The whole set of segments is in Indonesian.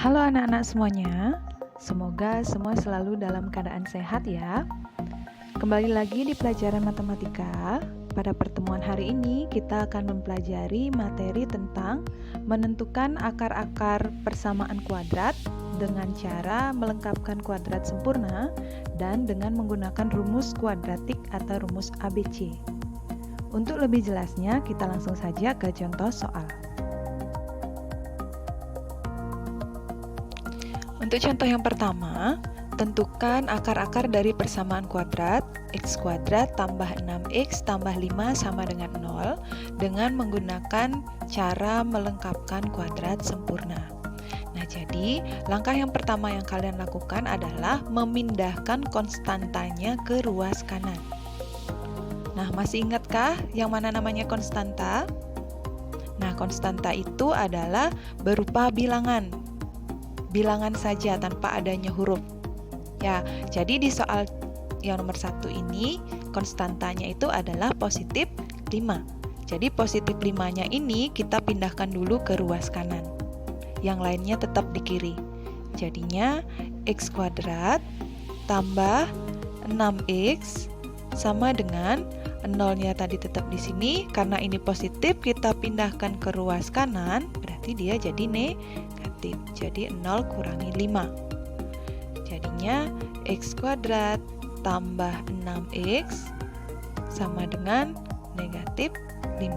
Halo anak-anak semuanya, semoga semua selalu dalam keadaan sehat ya. Kembali lagi di pelajaran matematika. Pada pertemuan hari ini kita akan mempelajari materi tentang menentukan akar-akar persamaan kuadrat dengan cara melengkapkan kuadrat sempurna dan dengan menggunakan rumus kuadratik atau rumus ABC. Untuk lebih jelasnya, kita langsung saja ke contoh soal. Untuk contoh yang pertama, tentukan akar-akar dari persamaan kuadrat x kuadrat tambah 6x tambah 5 sama dengan 0 dengan menggunakan cara melengkapkan kuadrat sempurna. Nah, jadi langkah yang pertama yang kalian lakukan adalah memindahkan konstantanya ke ruas kanan. Nah, masih ingatkah yang mana namanya konstanta? Nah, konstanta itu adalah berupa bilangan saja tanpa adanya huruf. Ya, jadi di soal yang nomor 1 ini konstantanya itu adalah positif 5. Jadi positif 5-nya ini kita pindahkan dulu ke ruas kanan. Yang lainnya tetap di kiri. Jadinya x kuadrat tambah 6x sama dengan 0-nya tadi tetap di sini. Karena ini positif, kita pindahkan ke ruas kanan, berarti dia jadi negatif. Jadi 0 kurangi 5. Jadinya x kuadrat tambah 6x sama dengan negatif 5.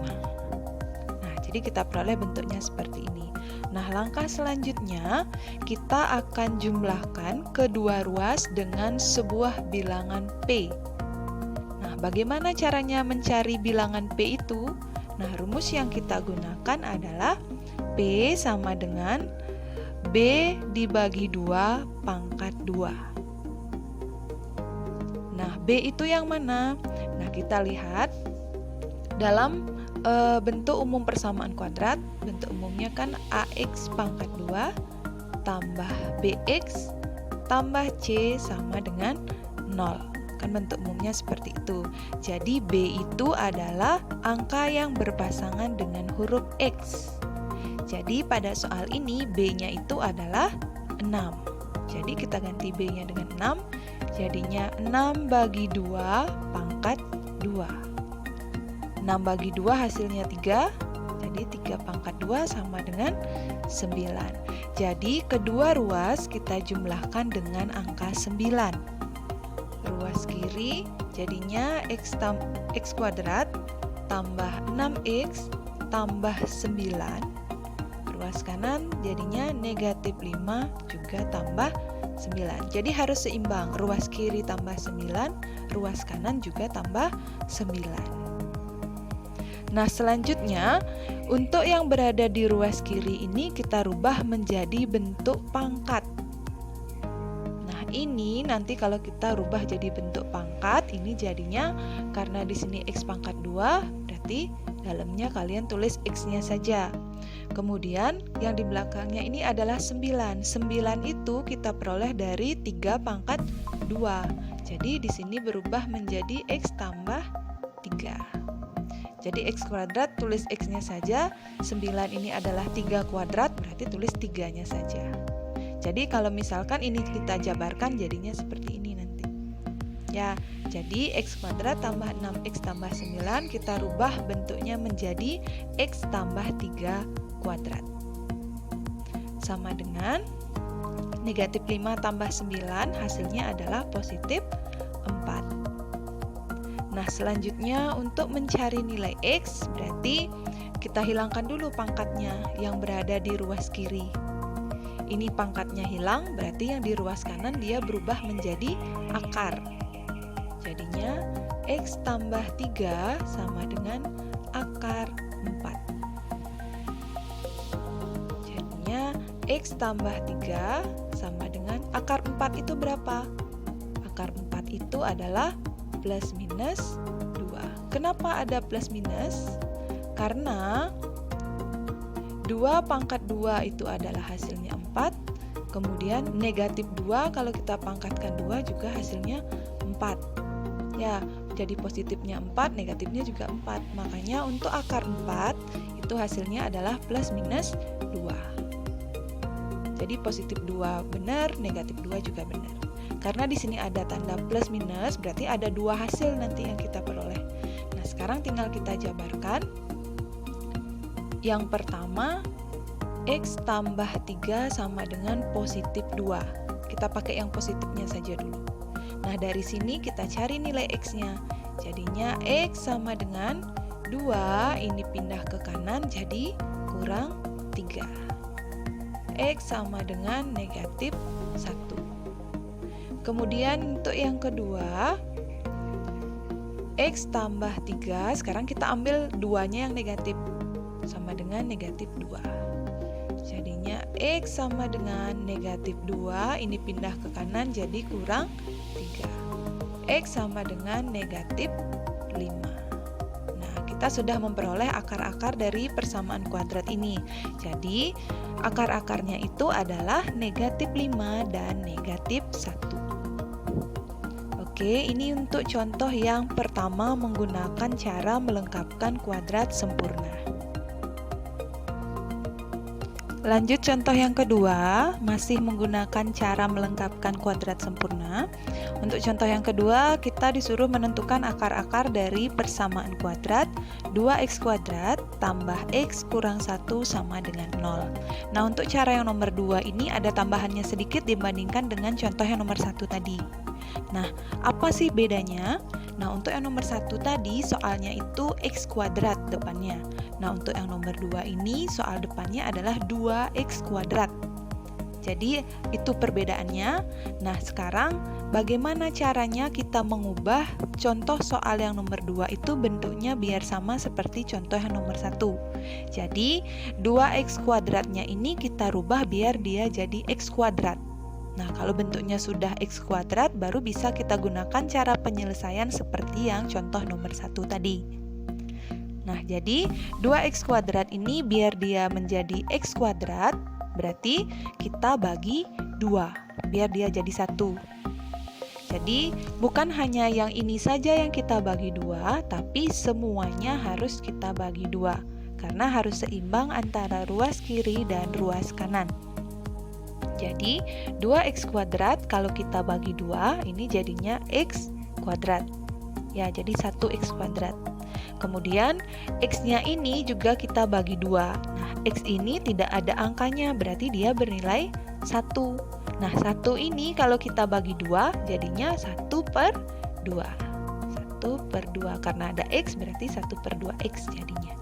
Nah, jadi kita peroleh bentuknya seperti ini. Nah, langkah selanjutnya kita akan jumlahkan kedua ruas dengan sebuah bilangan P. Nah, bagaimana caranya mencari bilangan P itu? Nah, rumus yang kita gunakan adalah P sama dengan B dibagi 2 pangkat 2. Nah, B itu yang mana? Nah, kita lihat dalam bentuk umum persamaan kuadrat, bentuk umumnya kan AX pangkat 2 tambah BX tambah C sama dengan 0. Kan bentuk umumnya seperti itu. Jadi B itu adalah angka yang berpasangan dengan huruf X. Jadi pada soal ini B-nya itu adalah 6. Jadi kita ganti B-nya dengan 6. Jadinya 6 bagi 2 pangkat 2. 6 bagi 2 hasilnya 3. Jadi 3 pangkat 2 sama dengan 9. Jadi kedua ruas kita jumlahkan dengan angka 9. Ruas kiri jadinya x kuadrat tambah 6x tambah 9. Ruas kanan jadinya negatif 5 juga tambah 9. Jadi harus seimbang, ruas kiri tambah 9, ruas kanan juga tambah 9. Nah, selanjutnya untuk yang berada di ruas kiri ini kita rubah menjadi bentuk pangkat. Nah, ini nanti kalau kita rubah jadi bentuk pangkat, ini jadinya karena di sini x pangkat 2, berarti dalamnya kalian tulis x-nya saja. Kemudian yang di belakangnya ini adalah 9. 9 itu kita peroleh dari 3 pangkat 2. Jadi di sini berubah menjadi x tambah 3. Jadi x kuadrat tulis x-nya saja. 9 ini adalah 3 kuadrat, berarti tulis 3-nya saja. Jadi kalau misalkan ini kita jabarkan jadinya seperti ini nanti. Ya, jadi x kuadrat tambah 6x tambah 9 kita rubah bentuknya menjadi x tambah 3 kuadrat. Sama dengan negatif 5 tambah 9 hasilnya adalah positif 4. Nah, selanjutnya untuk mencari nilai x berarti kita hilangkan dulu pangkatnya yang berada di ruas kiri. Ini pangkatnya hilang, berarti yang di ruas kanan dia berubah menjadi akar. Jadinya x tambah 3 sama dengan akar 4. Jadinya x tambah 3 sama dengan akar 4 itu berapa? Akar 4 itu adalah plus minus 2. Kenapa ada plus minus? Karena 2 pangkat 2 itu adalah hasilnya 4. Kemudian negatif 2 kalau kita pangkatkan 2 juga hasilnya 4. Ya, jadi positifnya 4, negatifnya juga 4. Makanya untuk akar 4 itu hasilnya adalah plus minus 2. Jadi positif 2 benar, negatif 2 juga benar. Karena di sini ada tanda plus minus, berarti ada 2 hasil nanti yang kita peroleh. Nah, sekarang tinggal kita jabarkan. Yang pertama, X tambah 3 sama dengan positif 2. Kita pakai yang positifnya saja dulu. Nah, dari sini kita cari nilai X-nya. Jadinya X sama dengan 2, ini pindah ke kanan jadi kurang 3. X sama dengan negatif 1. Kemudian untuk yang kedua, X tambah 3, sekarang kita ambil 2-nya yang negatif, sama dengan negatif 2. Jadinya X sama dengan negatif 2, ini pindah ke kanan jadi kurang 3. X sama dengan negatif 5. Nah, kita sudah memperoleh akar-akar dari persamaan kuadrat ini. Jadi, akar-akarnya itu adalah negatif 5 dan negatif 1. Oke, ini untuk contoh yang pertama menggunakan cara melengkapkan kuadrat sempurna. Lanjut contoh yang kedua, masih menggunakan cara melengkapkan kuadrat sempurna. Untuk contoh yang kedua, kita disuruh menentukan akar-akar dari persamaan kuadrat 2x kuadrat tambah x kurang 1 sama dengan 0. Nah, untuk cara yang nomor 2 ini ada tambahannya sedikit dibandingkan dengan contoh yang nomor 1 tadi. Nah, apa sih bedanya? Nah, untuk yang nomor 1 tadi soalnya itu x kuadrat depannya. Nah, untuk yang nomor 2 ini soal depannya adalah 2x kuadrat. Jadi, itu perbedaannya. Nah, sekarang bagaimana caranya kita mengubah contoh soal yang nomor 2 itu bentuknya biar sama seperti contoh yang nomor 1. Jadi, 2x kuadratnya ini kita rubah biar dia jadi x kuadrat. Nah, kalau bentuknya sudah x kuadrat, baru bisa kita gunakan cara penyelesaian seperti yang contoh nomor 1 tadi. Nah, jadi 2x kuadrat ini biar dia menjadi x kuadrat, berarti kita bagi 2, biar dia jadi 1. Jadi, bukan hanya yang ini saja yang kita bagi 2, tapi semuanya harus kita bagi 2, karena harus seimbang antara ruas kiri dan ruas kanan. Jadi, 2x kuadrat kalau kita bagi 2, ini jadinya x kuadrat. Ya, jadi 1x kuadrat. Kemudian, x-nya ini juga kita bagi 2. Nah, x ini tidak ada angkanya, berarti dia bernilai 1. Nah, 1 ini kalau kita bagi 2, jadinya 1/2. 1/2, karena ada x, berarti 1/2x jadinya.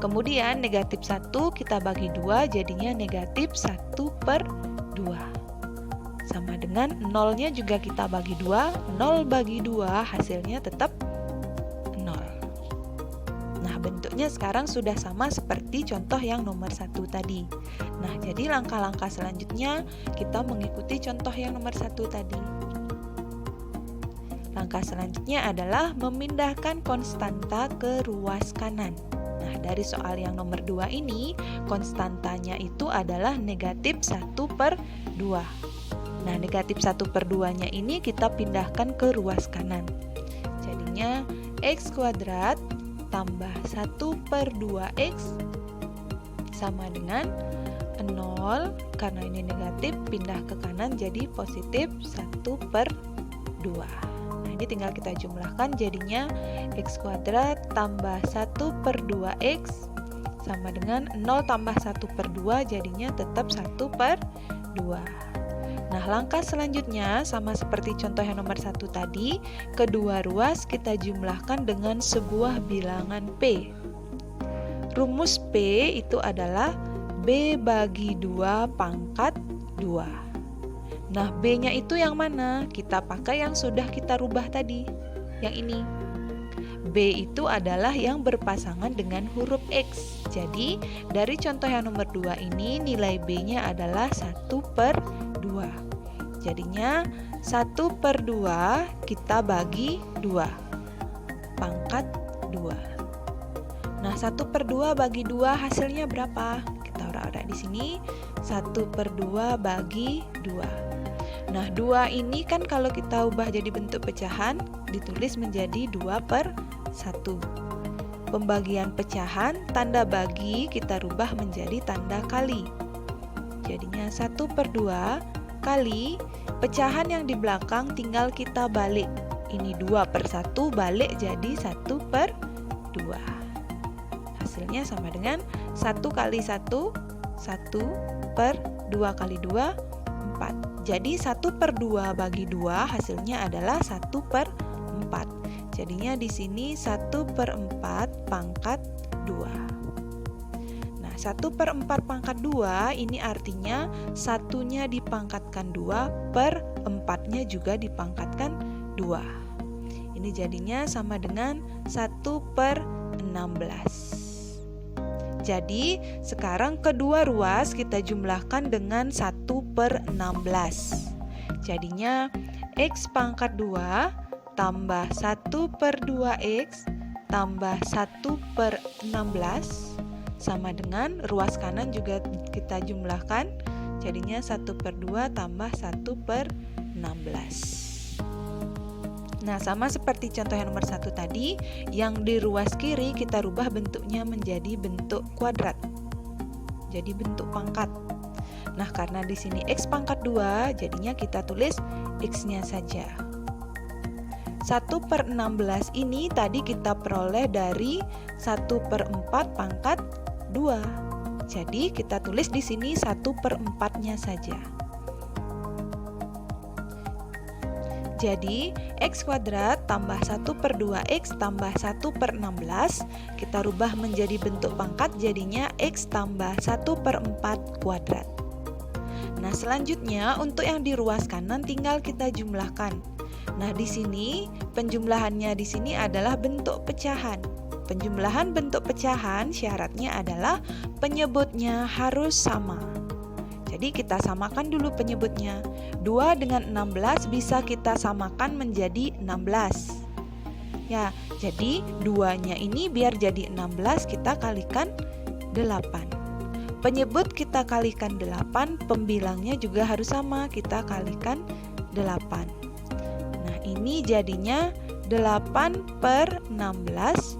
Kemudian, negatif 1 kita bagi 2, jadinya negatif 1/2. Sama dengan 0-nya juga kita bagi 2, 0 bagi 2 hasilnya tetap 0. Nah, bentuknya sekarang sudah sama seperti contoh yang nomor 1 tadi. Nah, jadi langkah-langkah selanjutnya kita mengikuti contoh yang nomor 1 tadi. Langkah selanjutnya adalah memindahkan konstanta ke ruas kanan. Nah, dari soal yang nomor 2 ini, konstantanya itu adalah negatif 1/2. Nah, negatif 1/2-nya ini kita pindahkan ke ruas kanan. Jadinya x kuadrat tambah 1/2x sama dengan 0, karena ini negatif, pindah ke kanan jadi positif 1/2. Nah, ini tinggal kita jumlahkan, jadinya x kuadrat tambah 1/2x sama dengan 0 tambah 1/2, jadinya tetap 1/2. Nah, langkah selanjutnya sama seperti contoh yang nomor 1 tadi, kedua ruas kita jumlahkan dengan sebuah bilangan P. Rumus P itu adalah B bagi 2 pangkat 2. Nah, B-nya itu yang mana? Kita pakai yang sudah kita rubah tadi, yang ini. B itu adalah yang berpasangan dengan huruf X. Jadi, dari contoh yang nomor 2 ini, nilai B-nya adalah 1/2. Jadinya 1/2 kita bagi 2, pangkat 2. Nah, 1/2 bagi 2 hasilnya berapa? Kita urak-urak di sini, 1/2 bagi 2. Nah, 2 ini kan kalau kita ubah jadi bentuk pecahan, ditulis menjadi 2/1. Pembagian pecahan, tanda bagi kita rubah menjadi tanda kali. Jadinya 1/2 kali pecahan yang di belakang tinggal kita balik. Ini 2/1 balik jadi 1/2. Hasilnya sama dengan 1 kali 1, 1/2 kali 2, 4. Jadi 1/2 bagi 2 hasilnya adalah 1/4. Jadinya di sini 1/4 pangkat 2. Nah, 1/4 pangkat 2 ini artinya satunya dipangkatkan 2 per 4-nya juga dipangkatkan 2. Ini jadinya sama dengan 1/16. Jadi, sekarang kedua ruas kita jumlahkan dengan 1/16. Jadinya, X pangkat 2 tambah 1/2X tambah 1/16 sama dengan ruas kanan juga kita jumlahkan. Jadinya 1/2 tambah 1/16. Nah, sama seperti contoh yang nomor 1 tadi, yang di ruas kiri kita rubah bentuknya menjadi bentuk kuadrat. Jadi bentuk pangkat. Nah, karena di sini X pangkat 2, jadinya kita tulis X-nya saja. 1/16 ini tadi kita peroleh dari 1/4 pangkat 2. Jadi, kita tulis di sini 1/4-nya saja. Jadi, X kuadrat tambah 1/2X tambah 1/16, kita rubah menjadi bentuk pangkat, jadinya X tambah 1/4 kuadrat. Nah, selanjutnya untuk yang di ruas kanan tinggal kita jumlahkan. Nah, di sini penjumlahannya di sini adalah bentuk pecahan. Penjumlahan bentuk pecahan syaratnya adalah penyebutnya harus sama. Jadi kita samakan dulu penyebutnya. 2 dengan 16 bisa kita samakan menjadi 16. Ya, jadi 2-nya ini biar jadi 16 kita kalikan 8. Penyebut kita kalikan 8, pembilangnya juga harus sama, kita kalikan 8. Nah, ini jadinya 8/16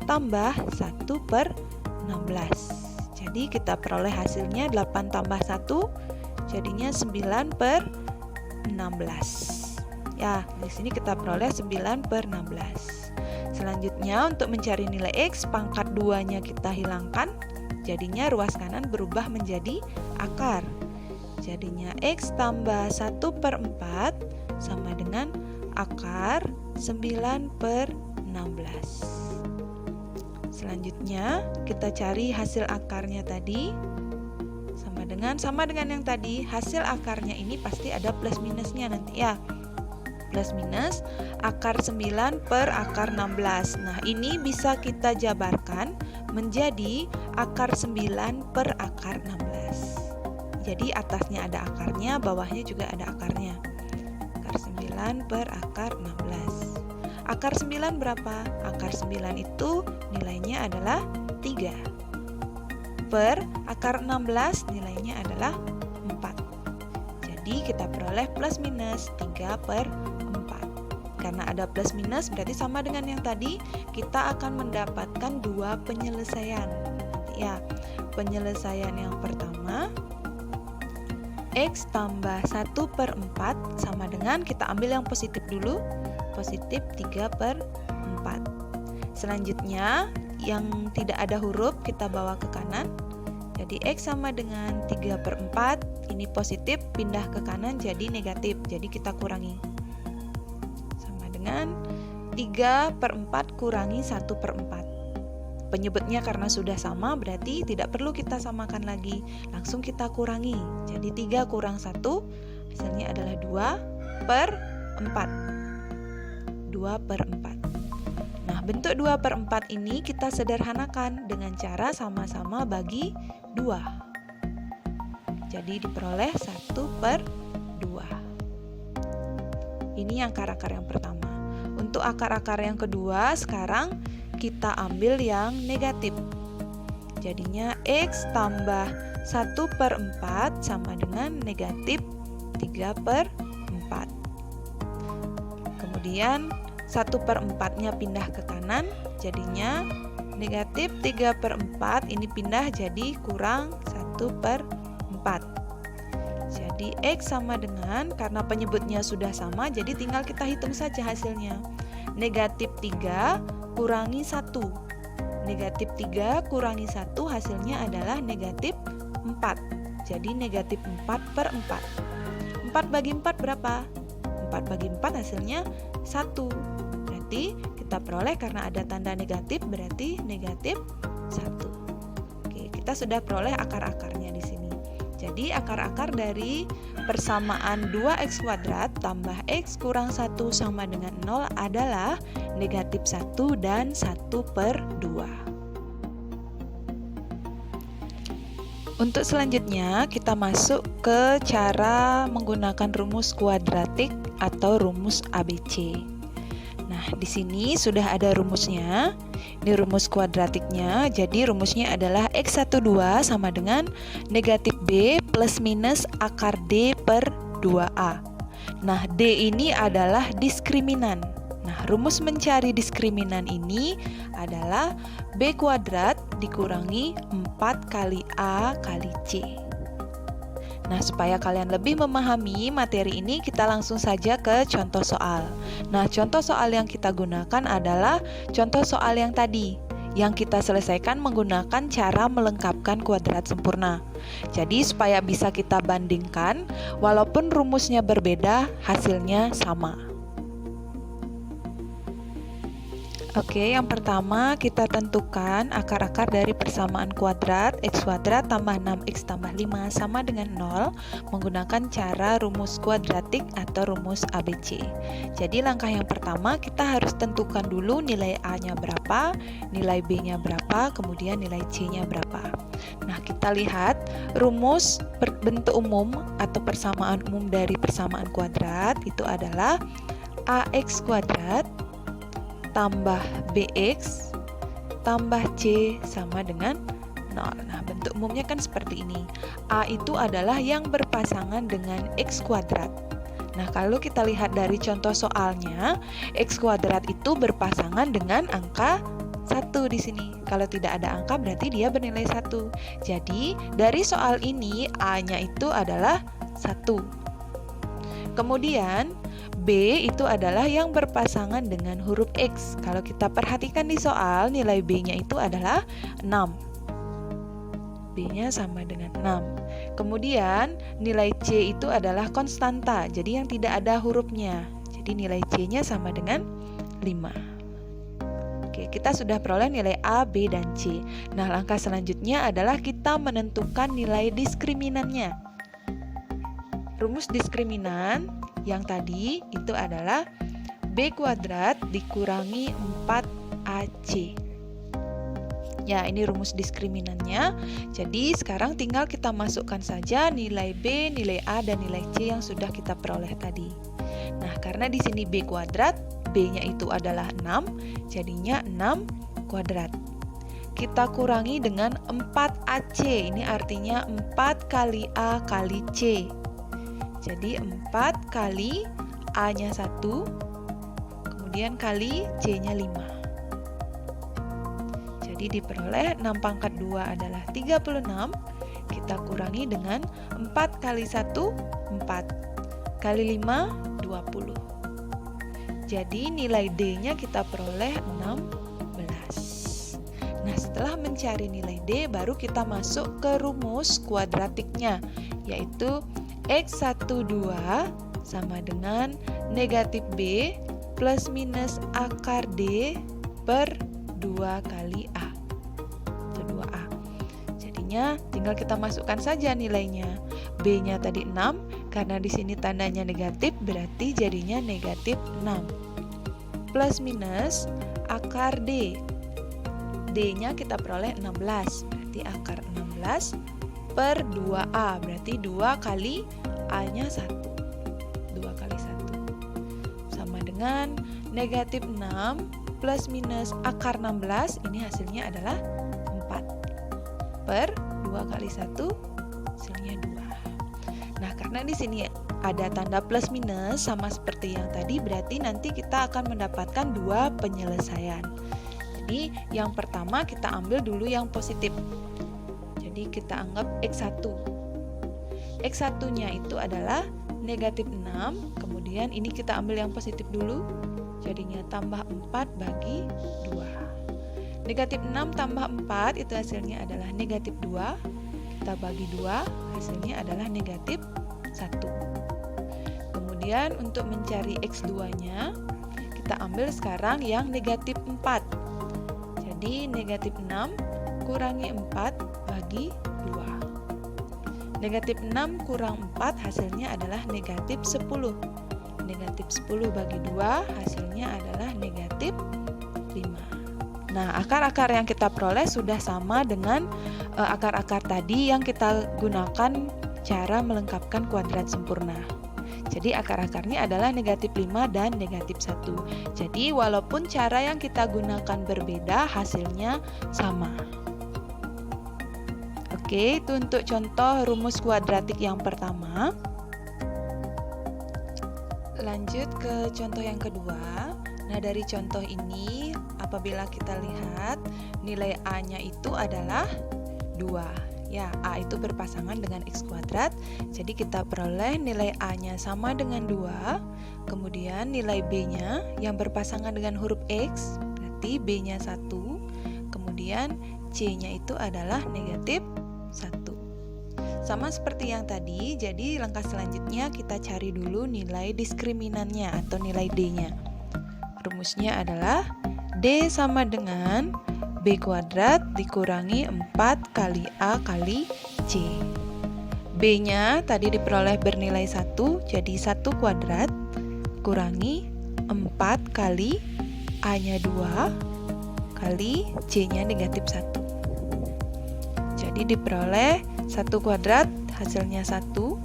tambah 1/16. Jadi kita peroleh hasilnya 8 tambah 1 jadinya 9/16. Ya, di sini kita peroleh 9/16. Selanjutnya untuk mencari nilai X pangkat 2-nya kita hilangkan. Jadinya ruas kanan berubah menjadi akar. Jadinya X tambah 1/4 sama dengan akar 9/16. Selanjutnya kita cari hasil akarnya tadi. Sama dengan yang tadi, hasil akarnya ini pasti ada plus minusnya nanti ya. Plus minus akar 9 per akar 16. Nah, ini bisa kita jabarkan menjadi akar 9 per akar 16. Jadi atasnya ada akarnya, bawahnya juga ada akarnya. Akar 9 per akar 16. Akar 9 berapa? Akar 9 itu nilainya adalah 3. Per akar 16 nilainya adalah 4. Jadi kita peroleh plus minus 3/4. Karena ada plus minus berarti sama dengan yang tadi, kita akan mendapatkan 2 penyelesaian. Ya, penyelesaian yang pertama X tambah 1/4 sama dengan, kita ambil yang positif dulu, positif 3/4. Selanjutnya yang tidak ada huruf kita bawa ke kanan. Jadi X sama dengan 3/4. Ini positif pindah ke kanan jadi negatif. Jadi kita kurangi. Sama dengan 3/4 kurangi 1/4. Penyebutnya karena sudah sama berarti tidak perlu kita samakan lagi. Langsung kita kurangi. Jadi 3 kurang 1 hasilnya adalah 2/4. 2/4. Nah, bentuk 2/4 ini kita sederhanakan dengan cara sama-sama bagi 2. Jadi diperoleh 1/2. Ini akar-akar yang pertama. Untuk akar-akar yang kedua, sekarang kita ambil yang negatif. Jadinya X tambah 1/4 sama dengan negatif 3/4. Kemudian 1/4-nya pindah ke kanan, jadinya negatif 3/4 ini pindah jadi kurang 1/4. Jadi X sama dengan, karena penyebutnya sudah sama, jadi tinggal kita hitung saja hasilnya. Negatif 3 kurangi 1. Negatif 3 kurangi 1 hasilnya adalah negatif 4. Jadi negatif 4 per 4. 4 bagi 4 berapa? 4 bagi 4 hasilnya 1. Berarti kita peroleh karena ada tanda negatif, berarti negatif 1. Oke, kita sudah peroleh akar-akarnya di sini. Jadi akar-akar dari persamaan 2x kuadrat tambah x kurang 1 sama dengan 0 adalah negatif 1 dan 1 per 2. Untuk selanjutnya kita masuk ke cara menggunakan rumus kuadratik atau rumus ABC. Nah, di sini sudah ada rumusnya. Ini rumus kuadratiknya. Jadi rumusnya adalah X12 sama dengan negatif B plus minus akar D per 2A. Nah, D ini adalah diskriminan. Nah, rumus mencari diskriminan ini adalah B kuadrat dikurangi 4 kali A kali C. Nah, supaya kalian lebih memahami materi ini, kita langsung saja ke contoh soal. Nah, contoh soal yang kita gunakan adalah contoh soal yang tadi, yang kita selesaikan menggunakan cara melengkapkan kuadrat sempurna. Jadi, supaya bisa kita bandingkan, walaupun rumusnya berbeda, hasilnya sama. Oke, yang pertama kita tentukan akar-akar dari persamaan kuadrat x kuadrat tambah 6x tambah 5 sama dengan 0 menggunakan cara rumus kuadratik atau rumus ABC. Jadi langkah yang pertama kita harus tentukan dulu nilai A-nya berapa, nilai B-nya berapa, kemudian nilai C-nya berapa. Nah, kita lihat rumus bentuk umum atau persamaan umum dari persamaan kuadrat itu adalah AX kuadrat tambah BX tambah C sama dengan 0. Nah, bentuk umumnya kan seperti ini. A itu adalah yang berpasangan dengan X kuadrat. Nah, kalau kita lihat dari contoh soalnya, X kuadrat itu berpasangan dengan angka 1 di sini. Kalau tidak ada angka berarti dia bernilai 1. Jadi, dari soal ini A-nya itu adalah 1. Kemudian B itu adalah yang berpasangan dengan huruf X. Kalau kita perhatikan di soal, nilai B-nya itu adalah 6. B-nya sama dengan 6. Kemudian nilai C itu adalah konstanta, jadi yang tidak ada hurufnya. Jadi nilai C-nya sama dengan 5. Oke, kita sudah peroleh nilai A, B, dan C. Nah, langkah selanjutnya adalah kita menentukan nilai diskriminannya. Rumus diskriminan yang tadi itu adalah B kuadrat dikurangi 4AC. Ya, ini rumus diskriminannya. Jadi sekarang tinggal kita masukkan saja nilai B, nilai A, dan nilai C yang sudah kita peroleh tadi. Nah, karena di sini B kuadrat, B-nya itu adalah 6, jadinya 6 kuadrat. Kita kurangi dengan 4AC, ini artinya 4 kali A kali C. Jadi 4 kali A-nya 1, kemudian kali C-nya 5. Jadi diperoleh 6 pangkat 2 adalah 36. Kita kurangi dengan 4 kali 1, 4. Kali 5, 20. Jadi nilai D-nya kita peroleh 16. Nah, setelah mencari nilai D, baru kita masuk ke rumus kuadratiknya, yaitu X12 sama dengan negatif B plus minus akar D per 2 kali A. Itu 2A. Jadinya tinggal kita masukkan saja nilainya. B-nya tadi 6, karena di sini tandanya negatif, berarti jadinya negatif 6. Plus minus akar D. D-nya kita peroleh 16, berarti akar 16 per 2A, berarti 2 kali A-nya 1. 2 kali 1. Sama dengan negatif 6 plus minus akar 16, ini hasilnya adalah 4. Per 2 kali 1, hasilnya 2. Nah, karena di sini ada tanda plus minus sama seperti yang tadi, berarti nanti kita akan mendapatkan 2 penyelesaian. Jadi, yang pertama kita ambil dulu yang positif. Jadi kita anggap X1. X1-nya itu adalah negatif 6, kemudian ini kita ambil yang positif dulu, jadinya tambah 4 bagi 2. Negatif 6 tambah 4 itu hasilnya adalah negatif 2, kita bagi 2, hasilnya adalah negatif 1. Kemudian untuk mencari X2-nya, kita ambil sekarang yang negatif 4. Jadi negatif 6 kurangi 4 bagi 2. Negatif 6 kurang 4 hasilnya adalah negatif 10. Negatif 10 bagi 2 hasilnya adalah negatif 5. Nah, akar-akar yang kita peroleh sudah sama dengan akar-akar tadi yang kita gunakan cara melengkapkan kuadrat sempurna. Jadi akar-akarnya adalah negatif 5 dan negatif 1. Jadi walaupun cara yang kita gunakan berbeda, hasilnya sama. Oke, itu untuk contoh rumus kuadratik yang pertama. Lanjut ke contoh yang kedua. Nah, dari contoh ini, apabila kita lihat nilai A-nya itu adalah 2. Ya, A itu berpasangan dengan X kuadrat, jadi kita peroleh nilai A-nya sama dengan 2. Kemudian nilai B-nya yang berpasangan dengan huruf X, berarti B-nya 1. Kemudian C-nya itu adalah negatif 1. Sama seperti yang tadi, jadi langkah selanjutnya kita cari dulu nilai diskriminannya atau nilai D-nya. Rumusnya adalah D sama dengan B kuadrat dikurangi 4 kali A kali C. B-nya tadi diperoleh bernilai 1, jadi 1 kuadrat kurangi 4 kali A-nya 2 kali C-nya negatif 1. Jadi diperoleh 1 kuadrat hasilnya 1.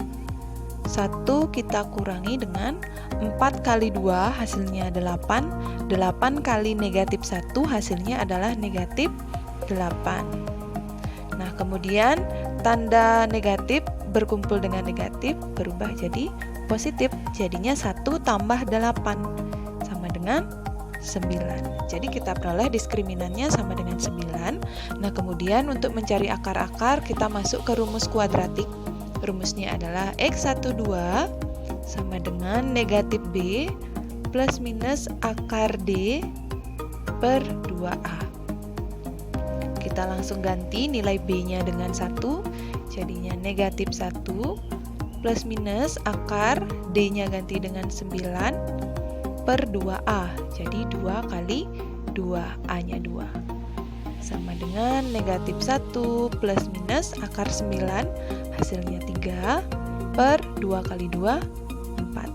1 kita kurangi dengan 4 kali 2 hasilnya 8. 8 kali negatif 1 hasilnya adalah negatif 8. Nah, kemudian tanda negatif berkumpul dengan negatif berubah jadi positif. Jadinya 1 tambah 8 sama dengan 9. Jadi kita peroleh diskriminannya sama dengan 9. Nah, kemudian untuk mencari akar-akar kita masuk ke rumus kuadratik. Rumusnya adalah X12 sama dengan negatif B plus minus akar D per 2A. Kita langsung ganti nilai B-nya dengan 1, jadinya negatif 1 plus minus akar D-nya ganti dengan 9 per 2A. Jadi 2 kali 2A-nya 2. Sama dengan negatif 1 plus minus akar 9, hasilnya 3 per 2 kali 2, 4.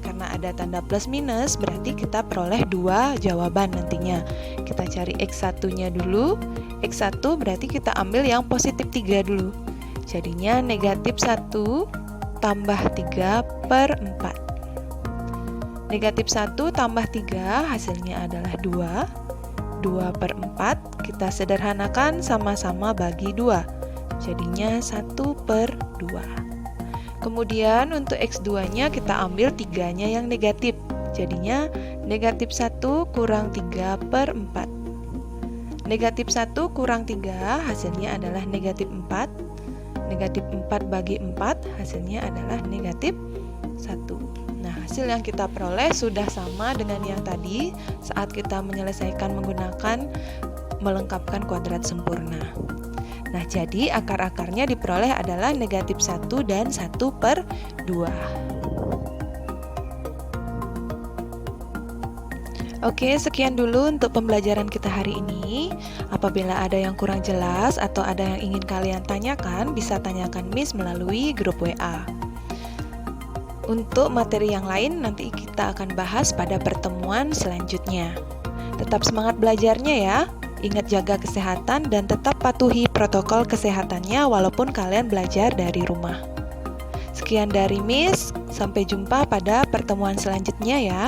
Karena ada tanda plus minus, berarti kita peroleh 2 jawaban nantinya. Kita cari X1-nya dulu. X1 berarti kita ambil yang positif 3 dulu. Jadinya negatif 1 tambah 3 per 4. Negatif 1 tambah 3 hasilnya adalah 2. 2 per 4 kita sederhanakan sama-sama bagi 2. Jadinya 1 per 2. Kemudian untuk X2-nya kita ambil 3-nya yang negatif. Jadinya negatif 1 kurang 3 per 4. Negatif 1 kurang 3 hasilnya adalah negatif 4. Negatif 4 bagi 4 hasilnya adalah negatif 1. Nah, hasil yang kita peroleh sudah sama dengan yang tadi saat kita menyelesaikan menggunakan melengkapkan kuadrat sempurna. Nah, jadi akar-akarnya diperoleh adalah negatif 1 dan 1 per 2. Oke, sekian dulu untuk pembelajaran kita hari ini. Apabila ada yang kurang jelas atau ada yang ingin kalian tanyakan, bisa tanyakan Miss melalui grup WA. Untuk materi yang lain nanti kita akan bahas pada pertemuan selanjutnya. Tetap semangat belajarnya ya. Ingat jaga kesehatan dan tetap patuhi protokol kesehatannya walaupun kalian belajar dari rumah. Sekian dari Miss, sampai jumpa pada pertemuan selanjutnya ya.